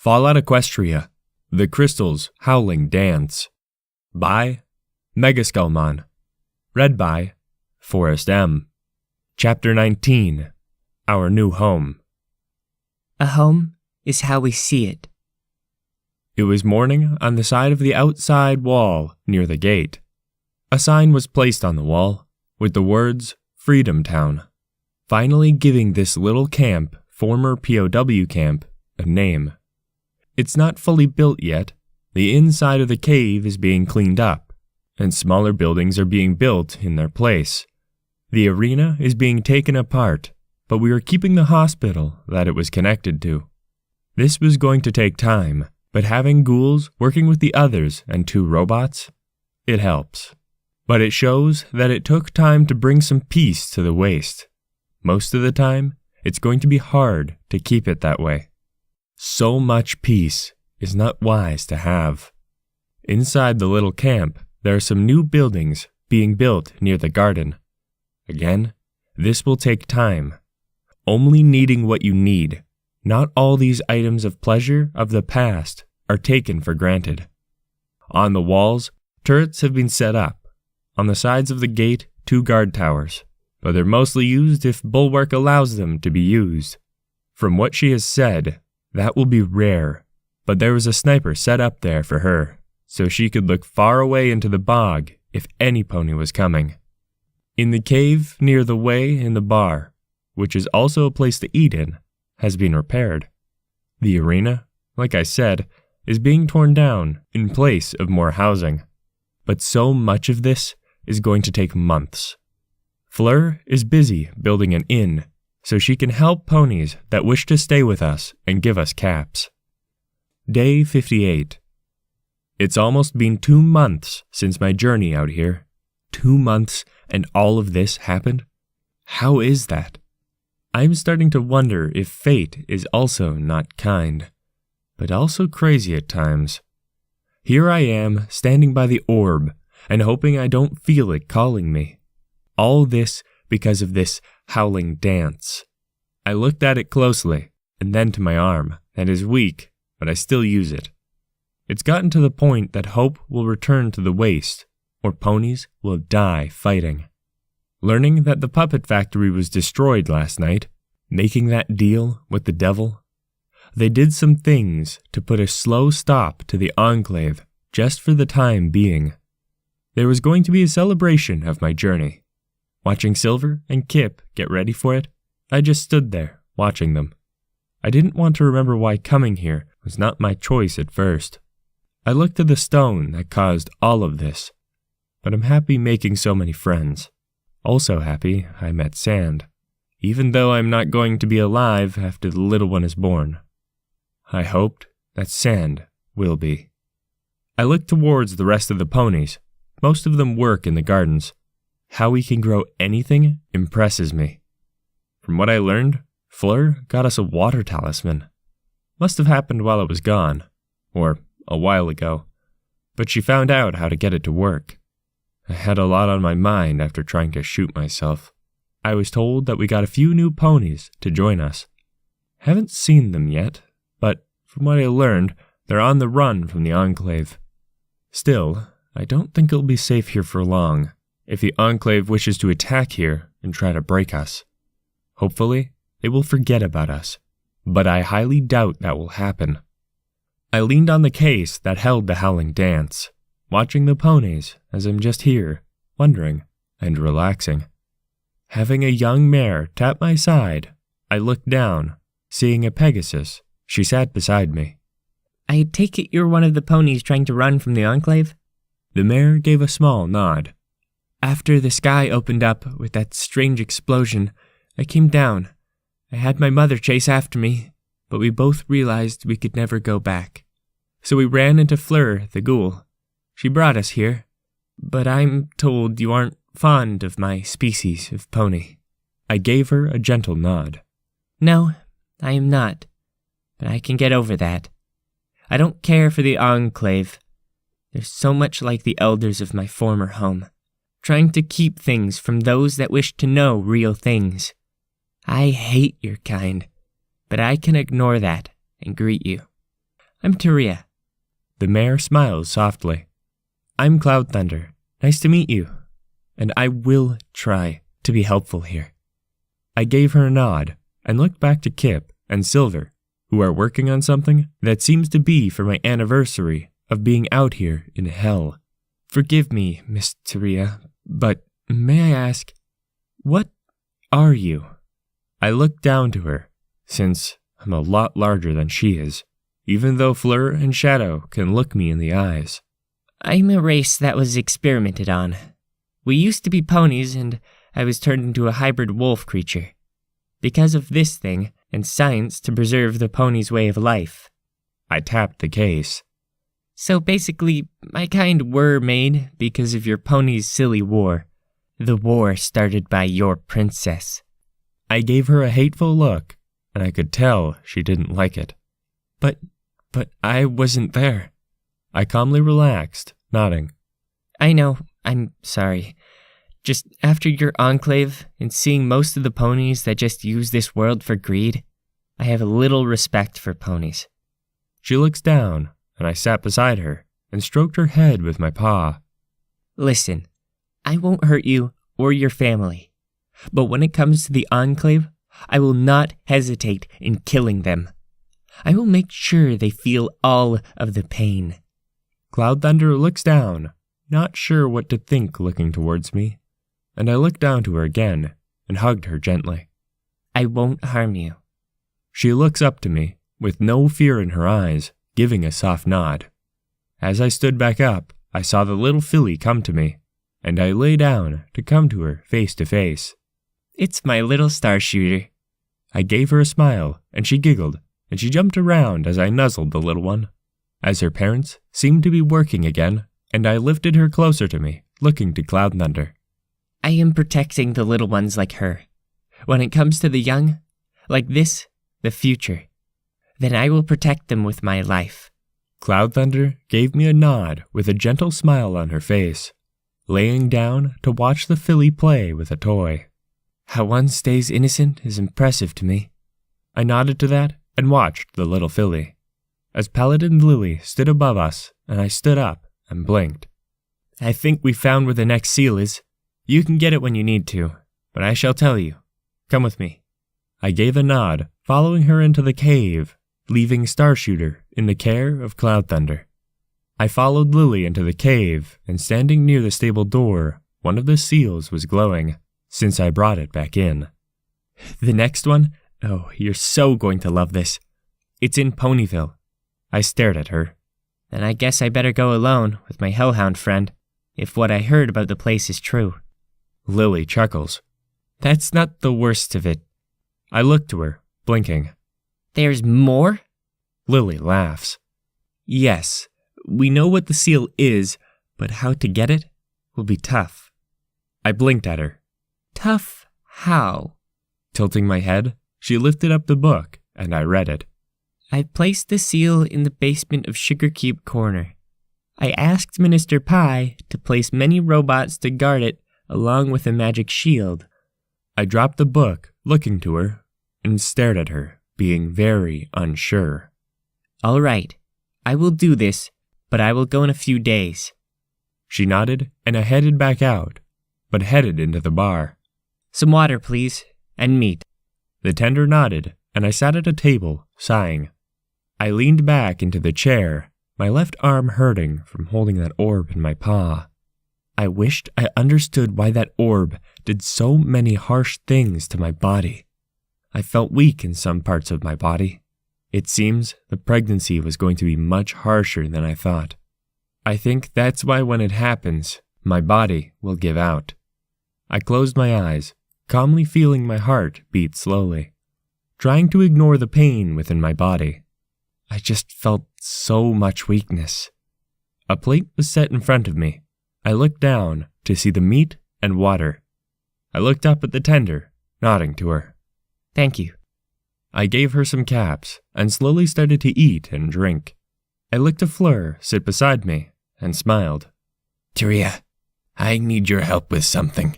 Fallout Equestria, The Crystal's Howling Dance. By Megaskullmon. Read by Forrest M. Chapter 19. Our New Home. A home is how we see it. It was morning on the side of the outside wall near the gate. A sign was placed on the wall with the words Freedom Town, finally giving this little camp, former POW camp, a name. It's not fully built yet. The inside of the cave is being cleaned up, and smaller buildings are being built in their place. The arena is being taken apart, but we are keeping the hospital that it was connected to. This was going to take time, but having ghouls working with the others and 2 robots, it helps. But it shows that it took time to bring some peace to the waste. Most of the time, it's going to be hard to keep it that way. So much peace is not wise to have. Inside the little camp, there are some new buildings being built near the garden. Again, this will take time. Only needing what you need. Not all these items of pleasure of the past are taken for granted. On the walls, turrets have been set up. On the sides of the gate, 2 guard towers, but they're mostly used if Bulwark allows them to be used. From what she has said, that will be rare, but there was a sniper set up there for her, so she could look far away into the bog if any pony was coming. In the cave near the way in the bar, which is also a place to eat in, has been repaired. The arena, like I said, is being torn down in place of more housing. But so much of this is going to take months. Fleur is busy building an inn so she can help ponies that wish to stay with us and give us caps. Day 58. It's almost been 2 months since my journey out here. 2 months and all of this happened? How is that? I'm starting to wonder if fate is also not kind, but also crazy at times. Here I am, standing by the orb, and hoping I don't feel it calling me. All this because of this howling dance. I looked at it closely, and then to my arm, that is weak, but I still use it. It's gotten to the point that hope will return to the waste, or ponies will die fighting. Learning that the puppet factory was destroyed last night, making that deal with the devil, they did some things to put a slow stop to the Enclave just for the time being. There was going to be a celebration of my journey. Watching Silver and Kip get ready for it, I just stood there, watching them. I didn't want to remember why coming here was not my choice at first. I looked to the stone that caused all of this, but I'm happy making so many friends. Also happy I met Sand, even though I'm not going to be alive after the little one is born. I hoped that Sand will be. I look towards the rest of the ponies. Most of them work in the gardens. How we can grow anything impresses me. From what I learned, Fleur got us a water talisman. Must have happened while it was gone, or a while ago, but she found out how to get it to work. I had a lot on my mind after trying to shoot myself. I was told that we got a few new ponies to join us. Haven't seen them yet, but from what I learned, they're on the run from the Enclave. Still, I don't think it'll be safe here for long, if the Enclave wishes to attack here and try to break us. Hopefully, they will forget about us, but I highly doubt that will happen. I leaned on the case that held the howling dance, watching the ponies as I'm just here, wondering and relaxing. Having a young mare tap my side, I looked down, seeing a Pegasus. She sat beside me. I take it you're one of the ponies trying to run from the Enclave? The mare gave a small nod. After the sky opened up with that strange explosion, I came down. I had my mother chase after me, but we both realized we could never go back. So we ran into Fleur, the ghoul. She brought us here, but I'm told you aren't fond of my species of pony. I gave her a gentle nod. No, I am not, but I can get over that. I don't care for the Enclave. They're so much like the elders of my former home, trying to keep things from those that wish to know real things. I hate your kind, but I can ignore that and greet you. I'm Tyria. The mare smiles softly. I'm Cloud Thunder. Nice to meet you. And I will try to be helpful here. I gave her a nod and looked back to Kip and Silver, who are working on something that seems to be for my anniversary of being out here in hell. Forgive me, Miss Tyria, but may I ask, what are you? I look down to her, since I'm a lot larger than she is, even though Fleur and Shadow can look me in the eyes. I'm a race that was experimented on. We used to be ponies, and I was turned into a hybrid wolf creature. Because of this thing, and science to preserve the pony's way of life. I tapped the case. So basically, my kind were made because of your pony's silly war. The war started by your princess. I gave her a hateful look, and I could tell she didn't like it. But I wasn't there. I calmly relaxed, nodding. I know, I'm sorry. Just after your enclave and seeing most of the ponies that just use this world for greed, I have a little respect for ponies. She looks down, and I sat beside her and stroked her head with my paw. Listen, I won't hurt you or your family, but when it comes to the enclave, I will not hesitate in killing them. I will make sure they feel all of the pain. Cloud Thunder looks down, not sure what to think looking towards me, and I looked down to her again and hugged her gently. I won't harm you. She looks up to me, with no fear in her eyes, giving a soft nod. As I stood back up, I saw the little filly come to me, and I lay down to come to her face to face. It's my little star shooter. I gave her a smile, and she giggled, and she jumped around as I nuzzled the little one. As her parents seemed to be working again, and I lifted her closer to me, looking to Cloud Thunder. I am protecting the little ones like her. When it comes to the young, like this, the future, then I will protect them with my life. Cloud Thunder gave me a nod with a gentle smile on her face, laying down to watch the filly play with a toy. How one stays innocent is impressive to me. I nodded to that and watched the little filly, as Paladin Lily stood above us, and I stood up and blinked. I think we found where the next seal is. You can get it when you need to, but I shall tell you. Come with me. I gave a nod, following her into the cave, leaving Starshooter in the care of Cloud Thunder. I followed Lily into the cave, and standing near the stable door, one of the seals was glowing, since I brought it back in. The next one? Oh, you're so going to love this. It's in Ponyville. I stared at her. Then I guess I better go alone with my hellhound friend, if what I heard about the place is true. Lily chuckles. That's not the worst of it. I look to her, blinking. There's more? Lily laughs. Yes, we know what the seal is, but how to get it will be tough. I blinked at her. Tough how? Tilting my head, she lifted up the book, and I read it. I placed the seal in the basement of Sugar Cube Corner. I asked Minister Pie to place many robots to guard it along with a magic shield. I dropped the book, looking to her, and stared at her, being very unsure. All right, I will do this, but I will go in a few days. She nodded, and I headed back out, but headed into the bar. Some water, please, and meat. The tender nodded, and I sat at a table, sighing. I leaned back into the chair, my left arm hurting from holding that orb in my paw. I wished I understood why that orb did so many harsh things to my body. I felt weak in some parts of my body. It seems the pregnancy was going to be much harsher than I thought. I think that's why when it happens, my body will give out. I closed my eyes, calmly feeling my heart beat slowly, trying to ignore the pain within my body. I just felt so much weakness. A plate was set in front of me. I looked down to see the meat and water. I looked up at the tender, nodding to her. Thank you. I gave her some caps and slowly started to eat and drink. I looked to Fleur sit beside me and smiled. Tyria, I need your help with something.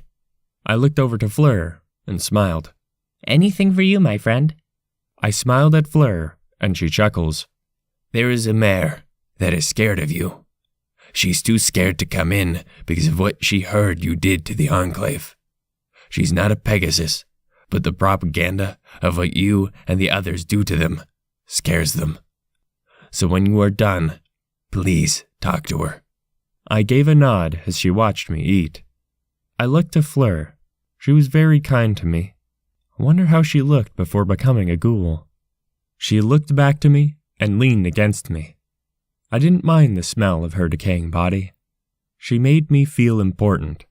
I looked over to Fleur and smiled. Anything for you, my friend. I smiled at Fleur, and she chuckles. There is a mare that is scared of you. She's too scared to come in because of what she heard you did to the Enclave. She's not a Pegasus, but the propaganda of what you and the others do to them scares them. So when you are done, please talk to her. I gave a nod as she watched me eat. I looked to Fleur. She was very kind to me. I wonder how she looked before becoming a ghoul. She looked back to me and leaned against me. I didn't mind the smell of her decaying body. She made me feel important.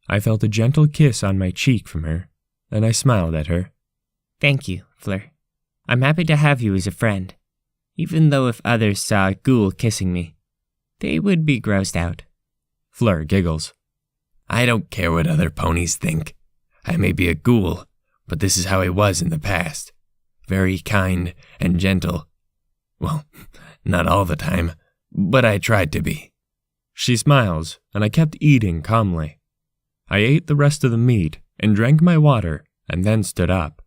I felt a gentle kiss on my cheek from her, and I smiled at her. Thank you, Fleur. I'm happy to have you as a friend, even though if others saw a ghoul kissing me, they would be grossed out. Fleur giggles. I don't care what other ponies think. I may be a ghoul, but this is how I was in the past. Very kind and gentle. Well, not all the time, but I tried to be. She smiles, and I kept eating calmly. I ate the rest of the meat and drank my water and then stood up.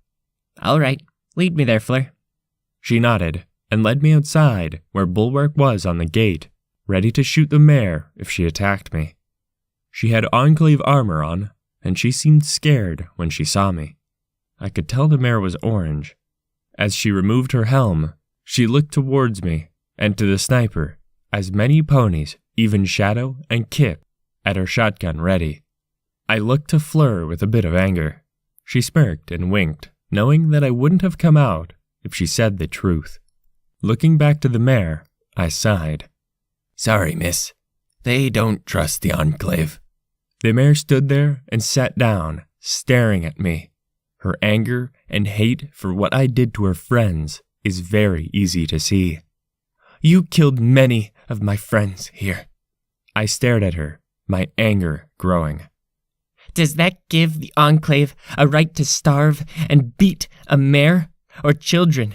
All right, lead me there, Fleur. She nodded and led me outside where Bulwark was on the gate, ready to shoot the mare if she attacked me. She had Enclave armor on, and she seemed scared when she saw me. I could tell the mare was orange. As she removed her helm, she looked towards me and to the sniper, as many ponies, even Shadow and Kip, had her shotgun ready. I looked to Fleur with a bit of anger. She smirked and winked, knowing that I wouldn't have come out if she said the truth. Looking back to the mare, I sighed. Sorry, miss. They don't trust the Enclave. The mare stood there and sat down, staring at me. Her anger and hate for what I did to her friends is very easy to see. You killed many of my friends here. I stared at her, my anger growing. Does that give the Enclave a right to starve and beat a mare or children,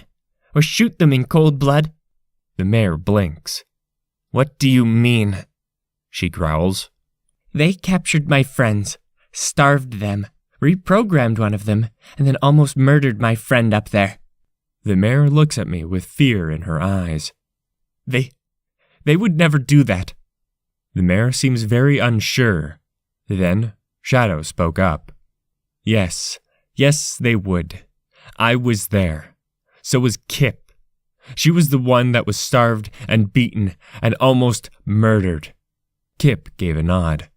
or shoot them in cold blood? The mare blinks. What do you mean? She growls. They captured my friends, starved them, reprogrammed one of them, and then almost murdered my friend up there. The mare looks at me with fear in her eyes. They would never do that. The mare seems very unsure. Then Shadow spoke up. Yes, they would. I was there. So was Kip. She was the one that was starved and beaten and almost murdered. Kip gave a nod.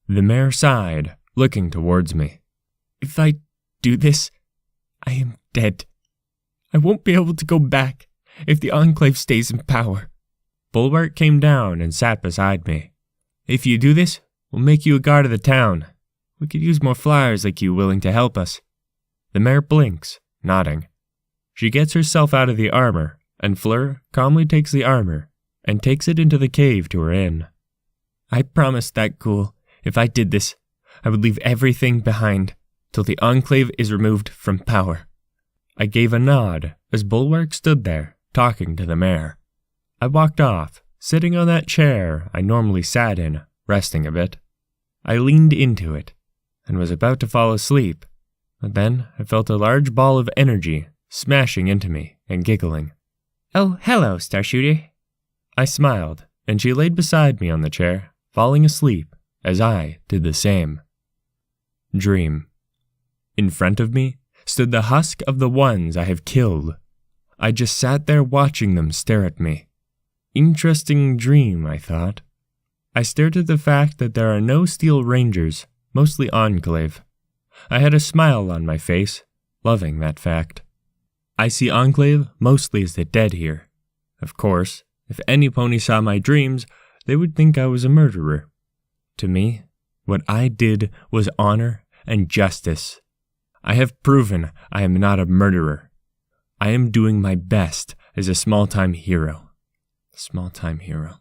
The mare sighed, looking towards me. If I do this, I am dead. I won't be able to go back if the Enclave stays in power. Bulwark came down and sat beside me. If you do this, we'll make you a guard of the town. We could use more flyers like you willing to help us. The mare blinks, nodding. She gets herself out of the armor, and Fleur calmly takes the armor and takes it into the cave to her inn. I promised that ghoul, if I did this, I would leave everything behind till the Enclave is removed from power. I gave a nod as Bulwark stood there, talking to the mare. I walked off, sitting on that chair I normally sat in, resting a bit. I leaned into it and was about to fall asleep, but then I felt a large ball of energy smashing into me and giggling. Oh, hello, Starshooter. I smiled, and she laid beside me on the chair, falling asleep as I did the same. Dream. In front of me stood the husk of the ones I have killed. I just sat there watching them stare at me. Interesting dream, I thought. I stared at the fact that there are no Steel Rangers, mostly Enclave. I had a smile on my face, loving that fact. I see Enclave mostly as the dead here. Of course, if any pony saw my dreams, they would think I was a murderer. To me, what I did was honor and justice. I have proven I am not a murderer. I am doing my best as a small-time hero. Small-time hero.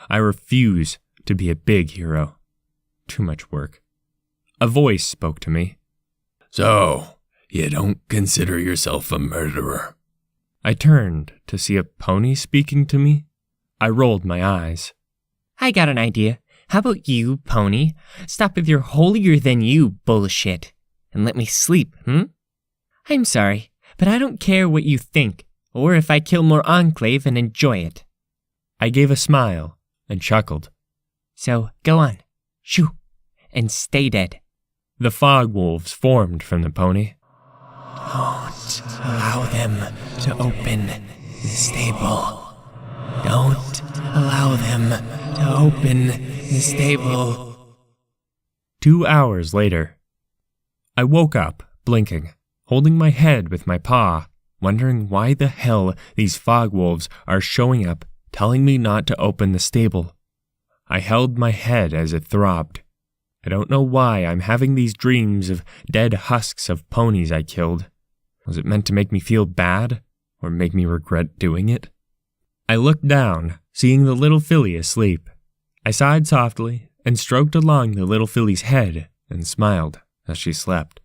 I refuse to be a big hero. Too much work. A voice spoke to me. So, you don't consider yourself a murderer? I turned to see a pony speaking to me. I rolled my eyes. I got an idea. How about you, pony? Stop with your holier-than-you bullshit and let me sleep, I'm sorry, but I don't care what you think. or if I kill more Enclave and enjoy it. I gave a smile and chuckled. So go on, shoo, and stay dead. The fog wolves formed from the pony. Don't allow them to open the stable. Don't allow them to open the stable. 2 hours later, I woke up, blinking, holding my head with my paw, wondering why the hell these fog wolves are showing up, telling me not to open the stable. I held my head as it throbbed. I don't know why I'm having these dreams of dead husks of ponies I killed. Was it meant to make me feel bad, or make me regret doing it? I looked down, seeing the little filly asleep. I sighed softly and stroked along the little filly's head and smiled as she slept.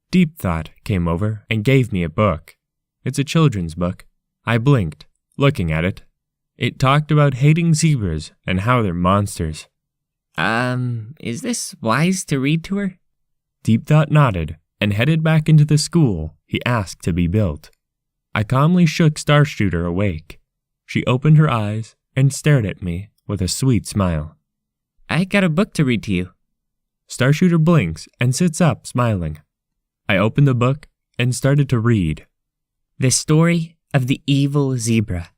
Deep Thought came over and gave me a book. It's a children's book. I blinked, looking at it. It talked about hating zebras and how they're monsters. Is this wise to read to her? Deep Thought nodded and headed back into the school he asked to be built. I calmly shook Starshooter awake. She opened her eyes and stared at me with a sweet smile. I got a book to read to you. Starshooter blinks and sits up, smiling. I opened the book and started to read. The Story of the Evil Zebra.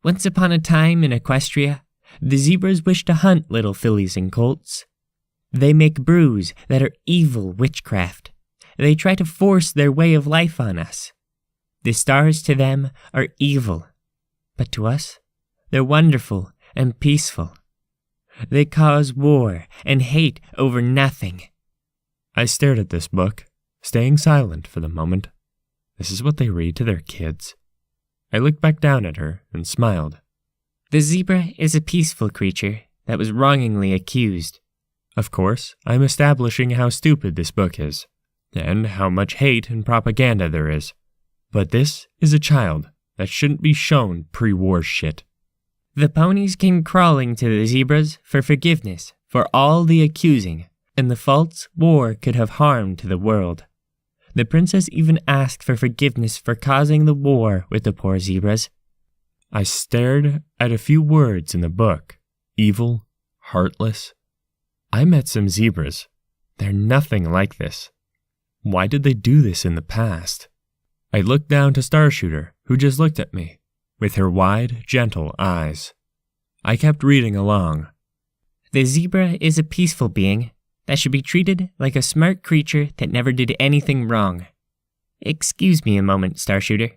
Once upon a time in Equestria, the zebras wish to hunt little fillies and colts. They make brews that are evil witchcraft. They try to force their way of life on us. The stars to them are evil, but to us, they're wonderful and peaceful. They cause war and hate over nothing. I stared at this book, staying silent for the moment. This is what they read to their kids. I looked back down at her and smiled. The zebra is a peaceful creature that was wrongingly accused. Of course, I'm establishing how stupid this book is, and how much hate and propaganda there is. But this is a child that shouldn't be shown pre-war shit. The ponies came crawling to the zebras for forgiveness for all the accusing and the faults war could have harmed to the world. The princess even asked for forgiveness for causing the war with the poor zebras. I stared at a few words in the book. Evil, heartless. I met some zebras. They're nothing like this. Why did they do this in the past? I looked down to Starshooter, who just looked at me, with her wide, gentle eyes. I kept reading along. The zebra is a peaceful being that should be treated like a smart creature that never did anything wrong. Excuse me a moment, Starshooter.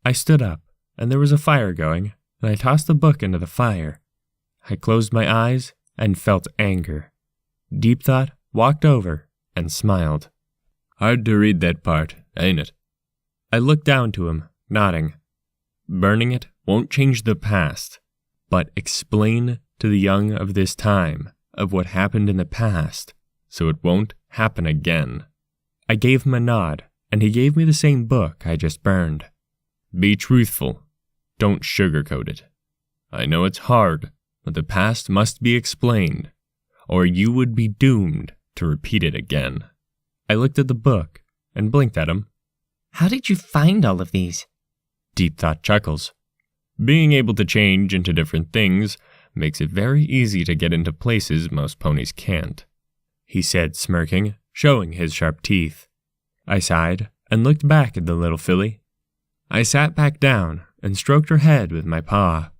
I stood up, and there was a fire going, and I tossed the book into the fire. I closed my eyes and felt anger. Deep Thought walked over and smiled. Hard to read that part, ain't it? I looked down to him, nodding. Burning it won't change the past, but explain to the young of this time of what happened in the past, so it won't happen again. I gave him a nod, and he gave me the same book I just burned. Be truthful. Don't sugarcoat it. I know it's hard, but the past must be explained, or you would be doomed to repeat it again. I looked at the book and blinked at him. How did you find all of these? Deep Thought chuckles. Being able to change into different things makes it very easy to get into places most ponies can't, he said, smirking, showing his sharp teeth. I sighed and looked back at the little filly. I sat back down and stroked her head with my paw.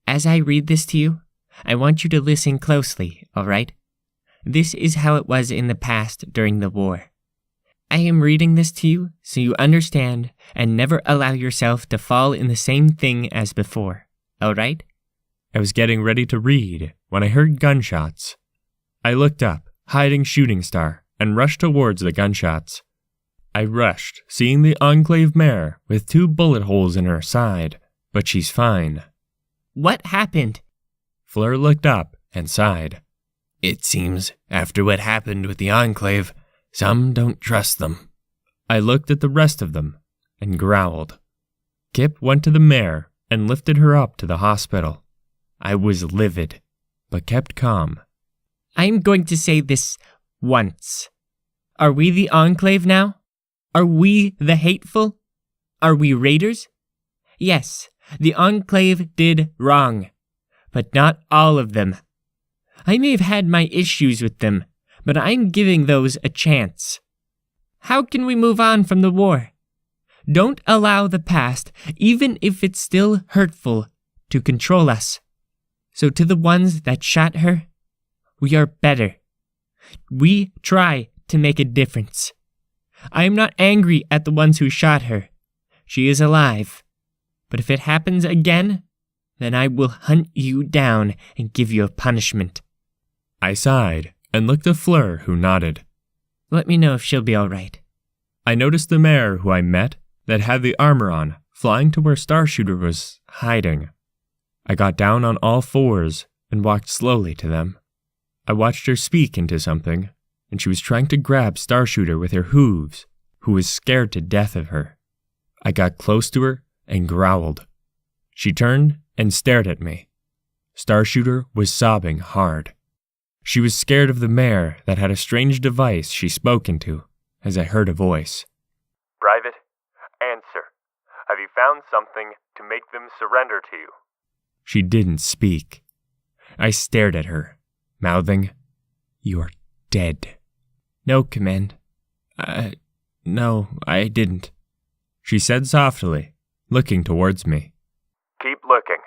As I read this to you, I want you to listen closely, all right? This is how it was in the past during the war. I am reading this to you so you understand and never allow yourself to fall in the same thing as before, all right? I was getting ready to read when I heard gunshots. I looked up, hiding Shooting Star, and rushed towards the gunshots. I rushed, seeing the Enclave mare with 2 bullet holes in her side, but she's fine. What happened? Fleur looked up and sighed. It seems, after what happened with the Enclave, some don't trust them. I looked at the rest of them and growled. Kip went to the mare and lifted her up to the hospital. I was livid, but kept calm. I'm going to say this once. Are we the Enclave now? Are we the hateful? Are we raiders? Yes, the Enclave did wrong, but not all of them. I may have had my issues with them, but I'm giving those a chance. How can we move on from the war? Don't allow the past, even if it's still hurtful, to control us. So to the ones that shot her, we are better. We try to make a difference. I am not angry at the ones who shot her. She is alive. But if it happens again, then I will hunt you down and give you a punishment. I sighed and looked at Fleur, who nodded. Let me know if she'll be all right. I noticed the mare who I met that had the armor on, flying to where Starshooter was hiding. I got down on all fours and walked slowly to them. I watched her speak into something, and she was trying to grab Starshooter with her hooves, who was scared to death of her. I got close to her and growled. She turned and stared at me. Starshooter was sobbing hard. She was scared of the mare that had a strange device she spoke into, as I heard a voice. Private, answer. Have you found something to make them surrender to you? She didn't speak. I stared at her, mouthing, "You're dead." No, Command. No, I didn't. She said softly, looking towards me. Keep looking.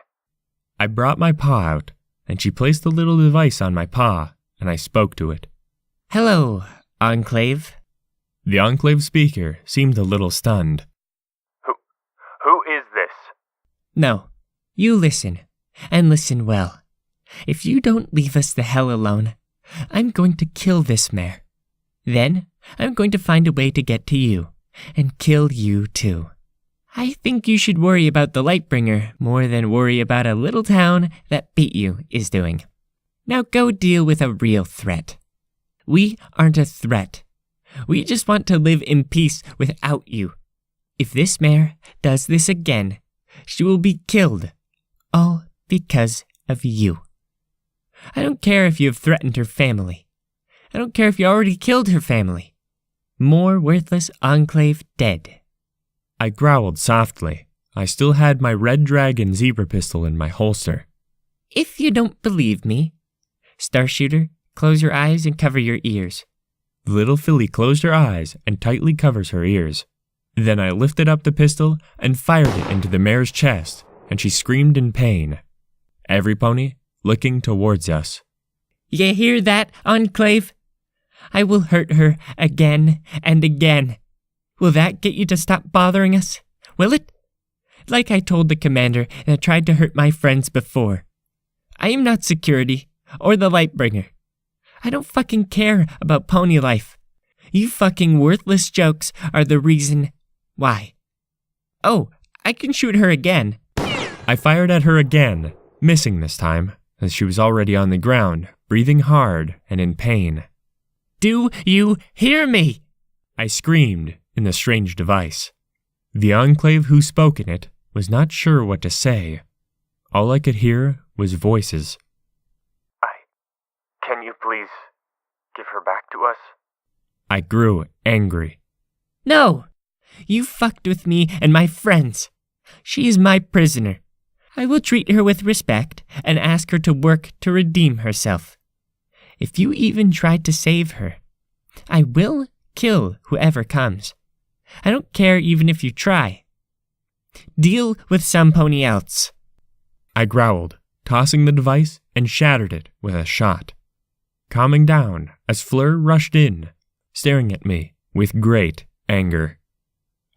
I brought my paw out, and she placed the little device on my paw, and I spoke to it. Hello, Enclave. The Enclave speaker seemed a little stunned. Who is this? No, you listen, and listen well. If you don't leave us the hell alone, I'm going to kill this mare. Then, I'm going to find a way to get to you, and kill you too. I think you should worry about the Lightbringer more than worry about a little town that beat you is doing. Now go deal with a real threat. We aren't a threat. We just want to live in peace without you. If this mare does this again, she will be killed. All because of you. I don't care if you have threatened her family. I don't care if you already killed her family. More worthless Enclave dead. I growled softly. I still had my red dragon zebra pistol in my holster. If you don't believe me, Starshooter, close your eyes and cover your ears. The little filly closed her eyes and tightly covers her ears. Then I lifted up the pistol and fired it into the mare's chest, and she screamed in pain. Every pony looking towards us. You hear that, Enclave? I will hurt her again and again. Will that get you to stop bothering us? Will it? Like I told the commander that tried to hurt my friends before. I am not security or the Lightbringer. I don't fucking care about pony life. You fucking worthless jokes are the reason why. Oh, I can shoot her again. I fired at her again, missing this time, as she was already on the ground, breathing hard and in pain. Do you hear me? I screamed in the strange device. The Enclave who spoke in it was not sure what to say. All I could hear was voices. Can you please give her back to us? I grew angry. No! You fucked with me and my friends. She is my prisoner. I will treat her with respect and ask her to work to redeem herself. If you even tried to save her, I will kill whoever comes. I don't care even if you try. Deal with some pony else. I growled, tossing the device and shattered it with a shot. Calming down as Fleur rushed in, staring at me with great anger.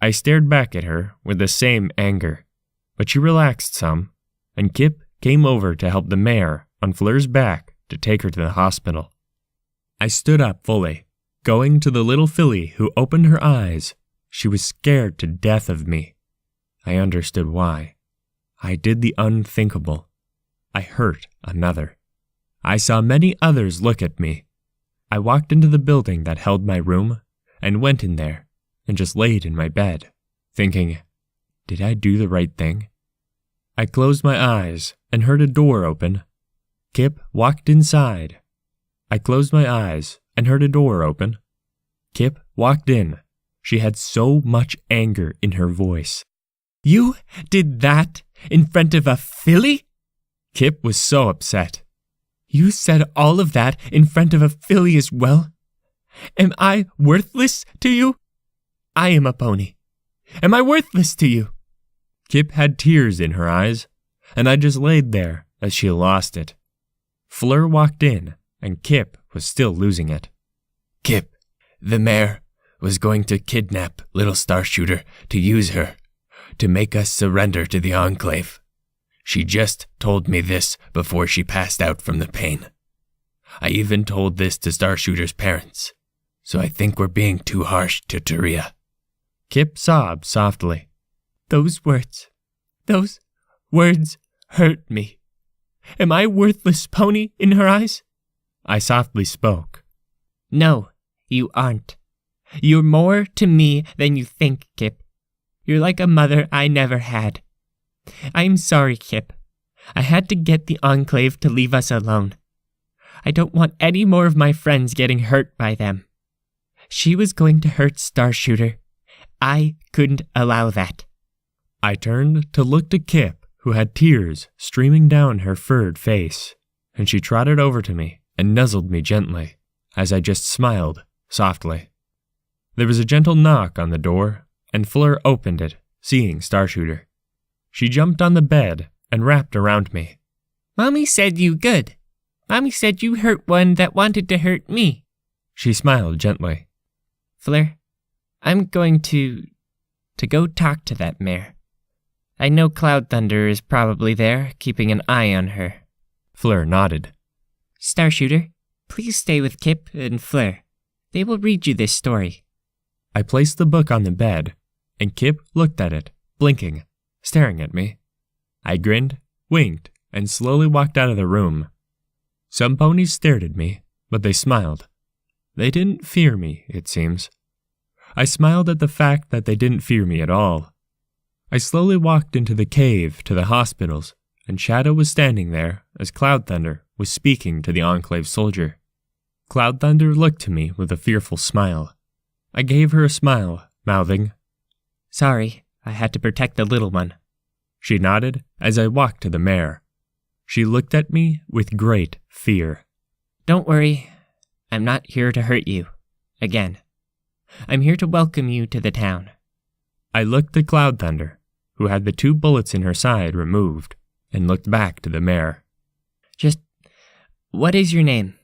I stared back at her with the same anger, but she relaxed some, and Kip came over to help the mare on Fleur's back to take her to the hospital. I stood up fully, going to the little filly who opened her eyes. She was scared to death of me. I understood why. I did the unthinkable. I hurt another. I saw many others look at me. I walked into the building that held my room and went in there and just laid in my bed, thinking, did I do the right thing? I closed my eyes and heard a door open. Kip walked inside. I closed my eyes and heard a door open. Kip walked in. She had so much anger in her voice. You did that in front of a filly? Kip was so upset. You said all of that in front of a filly as well? Am I worthless to you? I am a pony. Am I worthless to you? Kip had tears in her eyes, and I just laid there as she lost it. Fleur walked in, and Kip was still losing it. Kip, the mayor was going to kidnap little Starshooter to use her, to make us surrender to the Enclave. She just told me this before she passed out from the pain. I even told this to Starshooter's parents, so I think we're being too harsh to Taria. Kip sobbed softly. Those words hurt me. Am I a worthless pony in her eyes? I softly spoke. No, you aren't. You're more to me than you think, Kip. You're like a mother I never had. I'm sorry, Kip. I had to get the Enclave to leave us alone. I don't want any more of my friends getting hurt by them. She was going to hurt Starshooter. I couldn't allow that. I turned to look to Kip, who had tears streaming down her furred face, and she trotted over to me and nuzzled me gently, as I just smiled softly. There was a gentle knock on the door, and Fleur opened it, seeing Starshooter. She jumped on the bed and wrapped around me. Mommy said you good. Mommy said you hurt one that wanted to hurt me. She smiled gently. Fleur, I'm going to go talk to that mare. I know Cloud Thunder is probably there, keeping an eye on her. Fleur nodded. Starshooter, please stay with Kip and Fleur. They will read you this story. I placed the book on the bed, and Kip looked at it, blinking, staring at me. I grinned, winked, and slowly walked out of the room. Some ponies stared at me, but they smiled. They didn't fear me, it seems. I smiled at the fact that they didn't fear me at all. I slowly walked into the cave to the hospitals, and Shadow was standing there as Cloud Thunder was speaking to the Enclave soldier. Cloud Thunder looked to me with a fearful smile. I gave her a smile, mouthing, Sorry, I had to protect the little one. She nodded as I walked to the mare. She looked at me with great fear. Don't worry, I'm not here to hurt you. Again. I'm here to welcome you to the town. I looked at Cloud Thunder, who had the 2 bullets in her side removed, and looked back to the mare. Just, what is your name?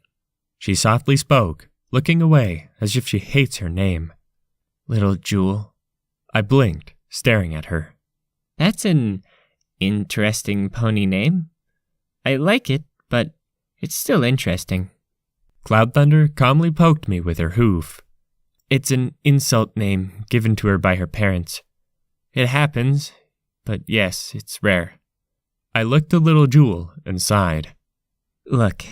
She softly spoke, looking away as if she hates her name. Little Jewel. I blinked, staring at her. That's an interesting pony name. I like it, but it's still interesting. Cloud Thunder calmly poked me with her hoof. It's an insult name given to her by her parents. It happens, but yes, it's rare. I looked at Little Jewel and sighed. Look,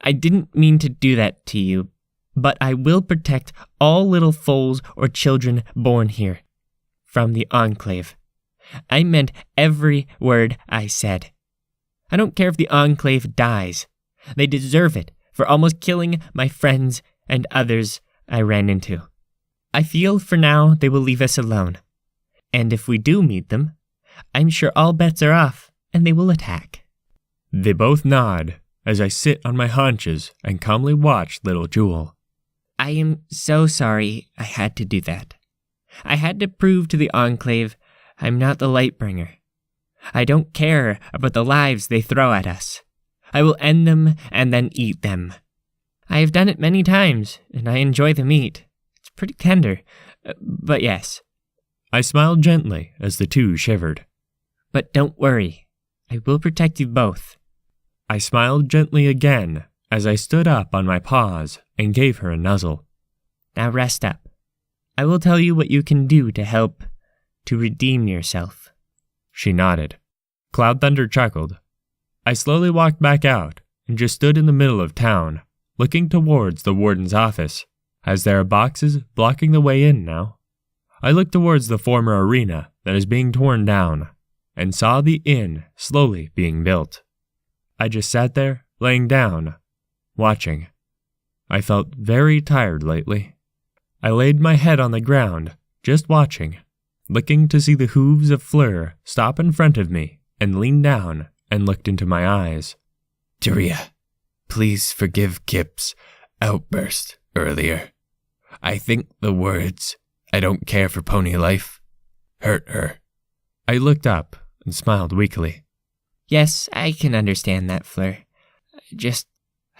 I didn't mean to do that to you, but I will protect all little foals or children born here from the Enclave. I meant every word I said. I don't care if the Enclave dies. They deserve it for almost killing my friends and others I ran into. I feel for now they will leave us alone. And if we do meet them, I'm sure all bets are off and they will attack. They both nod as I sit on my haunches and calmly watch Little Jewel. I am so sorry I had to do that. I had to prove to the Enclave I'm not the Lightbringer. I don't care about the lives they throw at us. I will end them and then eat them. I have done it many times, and I enjoy the meat. It's pretty tender, but yes. I smiled gently as the 2 shivered. But don't worry, I will protect you both. I smiled gently again as I stood up on my paws and gave her a nuzzle. Now rest up. I will tell you what you can do to help to redeem yourself. She nodded. Cloud Thunder chuckled. I slowly walked back out and just stood in the middle of town, looking towards the warden's office, as there are boxes blocking the way in now. I looked towards the former arena that is being torn down, and saw the inn slowly being built. I just sat there, laying down, watching. I felt very tired lately. I laid my head on the ground, just watching, looking to see the hooves of Fleur stop in front of me and lean down and looked into my eyes. Taria, please forgive Kip's outburst earlier. I think the words, "I don't care for pony life," hurt her. I looked up and smiled weakly. Yes, I can understand that, Fleur.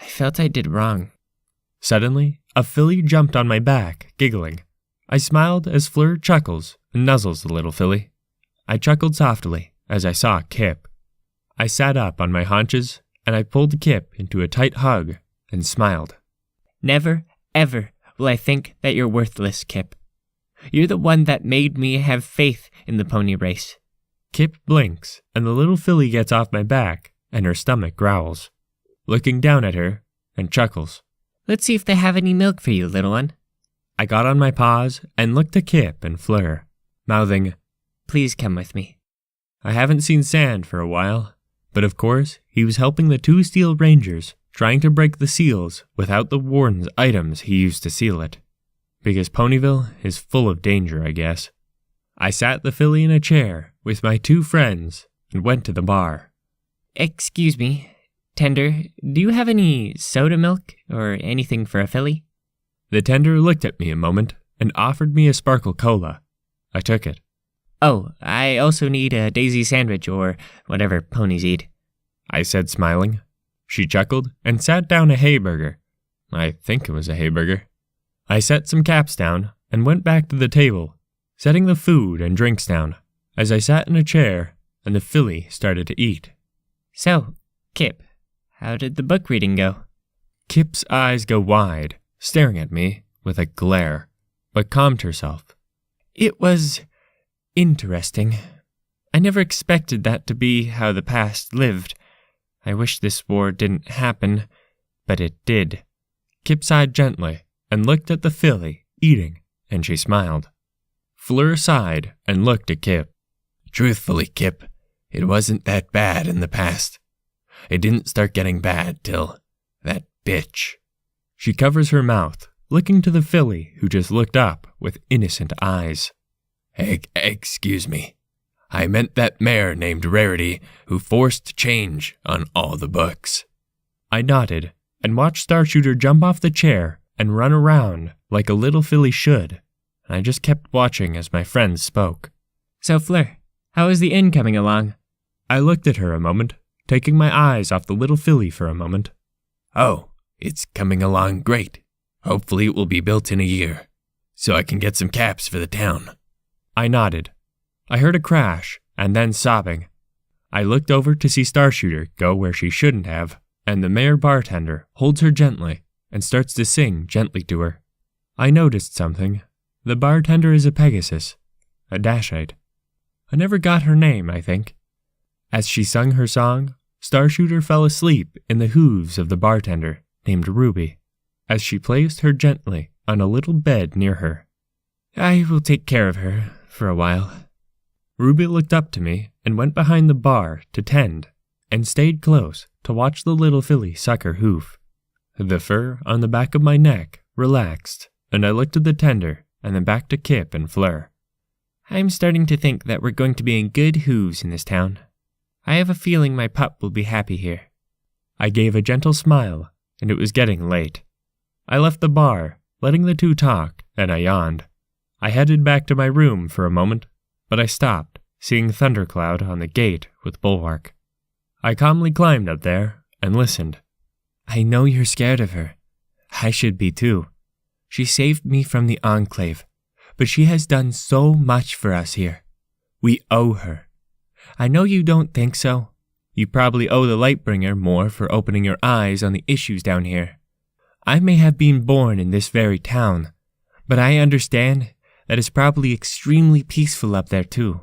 I felt I did wrong. Suddenly, a filly jumped on my back, giggling. I smiled as Fleur chuckles and nuzzles the little filly. I chuckled softly as I saw Kip. I sat up on my haunches and I pulled Kip into a tight hug and smiled. Never, ever will I think that you're worthless, Kip. You're the one that made me have faith in the pony race. Kip blinks and the little filly gets off my back and her stomach growls, looking down at her and chuckles. Let's see if they have any milk for you, little one. I got on my paws and looked to Kip and Fleur, mouthing, Please come with me. I haven't seen Sand for a while, but of course he was helping the 2 steel rangers trying to break the seals without the warden's items he used to seal it. Because Ponyville is full of danger, I guess. I sat the filly in a chair with my 2 friends and went to the bar. Excuse me, Tender, do you have any soda milk or anything for a filly? The tender looked at me a moment and offered me a sparkle cola. I took it. Oh, I also need a daisy sandwich or whatever ponies eat, I said, smiling. She chuckled and sat down a hayburger. I think it was a hayburger. I set some caps down and went back to the table, setting the food and drinks down, as I sat in a chair and the filly started to eat. So, Kip, how did the book reading go? Kip's eyes go wide, staring at me with a glare, but calmed herself. It was interesting. I never expected that to be how the past lived. I wish this war didn't happen, but it did. Kip sighed gently and looked at the filly eating, and she smiled. Fleur sighed and looked at Kip. Truthfully, Kip, it wasn't that bad in the past. It didn't start getting bad till that bitch. She covers her mouth, looking to the filly who just looked up with innocent eyes. Excuse me. I meant that mare named Rarity who forced change on all the books. I nodded and watched Starshooter jump off the chair and run around like a little filly should. I just kept watching as my friends spoke. So, Fleur, how is the inn coming along? I looked at her a moment, taking my eyes off the little filly for a moment. Oh, it's coming along great. Hopefully it will be built in a year, so I can get some caps for the town. I nodded. I heard a crash, and then sobbing. I looked over to see Starshooter go where she shouldn't have, and the mayor bartender holds her gently and starts to sing gently to her. I noticed something. The bartender is a Pegasus, a Dashite. I never got her name, I think. As she sung her song, Starshooter fell asleep in the hooves of the bartender, named Ruby, as she placed her gently on a little bed near her. I will take care of her for a while. Ruby looked up to me and went behind the bar to tend, and stayed close to watch the little filly suck her hoof. The fur on the back of my neck relaxed, and I looked at the tender and then back to Kip and Fleur. I'm starting to think that we're going to be in good hooves in this town. I have a feeling my pup will be happy here. I gave a gentle smile, and it was getting late. I left the bar, letting the 2 talk, and I yawned. I headed back to my room for a moment, but I stopped, seeing Thundercloud on the gate with Bulwark. I calmly climbed up there and listened. I know you're scared of her. I should be too. She saved me from the Enclave, but she has done so much for us here. We owe her. I know you don't think so. You probably owe the Lightbringer more for opening your eyes on the issues down here. I may have been born in this very town, but I understand that it's probably extremely peaceful up there too.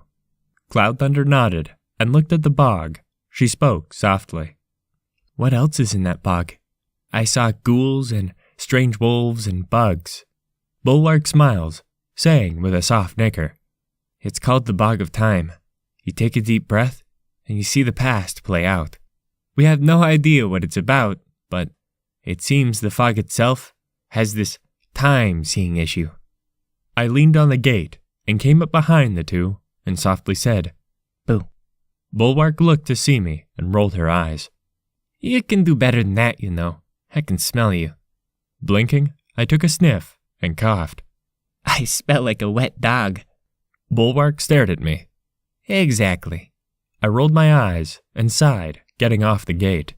Cloud Thunder nodded and looked at the bog. She spoke softly. What else is in that bog? I saw ghouls and strange wolves and bugs. Bulwark smiles, saying with a soft nicker, It's called the Bog of Time. You take a deep breath, and you see the past play out. We have no idea what it's about, but it seems the fog itself has this time-seeing issue. I leaned on the gate and came up behind the two and softly said, "Boo." Bulwark looked to see me and rolled her eyes. "You can do better than that, you know. I can smell you." Blinking, I took a sniff and coughed. "I smell like a wet dog." Bulwark stared at me. "Exactly." I rolled my eyes and sighed, getting off the gate.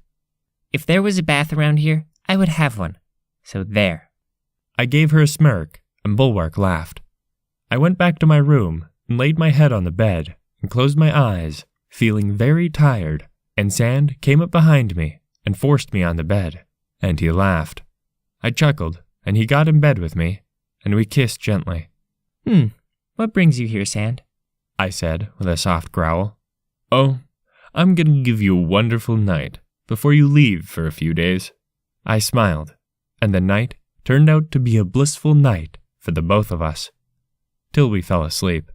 "If there was a bath around here, I would have one. So there." I gave her a smirk, and Bulwark laughed. I went back to my room and laid my head on the bed and closed my eyes, feeling very tired, and Sand came up behind me and forced me on the bed, and he laughed. I chuckled, and he got in bed with me, and we kissed gently. What brings you here, Sand?" I said with a soft growl. "Oh, I'm going to give you a wonderful night before you leave for a few days." I smiled, and the night turned out to be a blissful night for the both of us, till we fell asleep.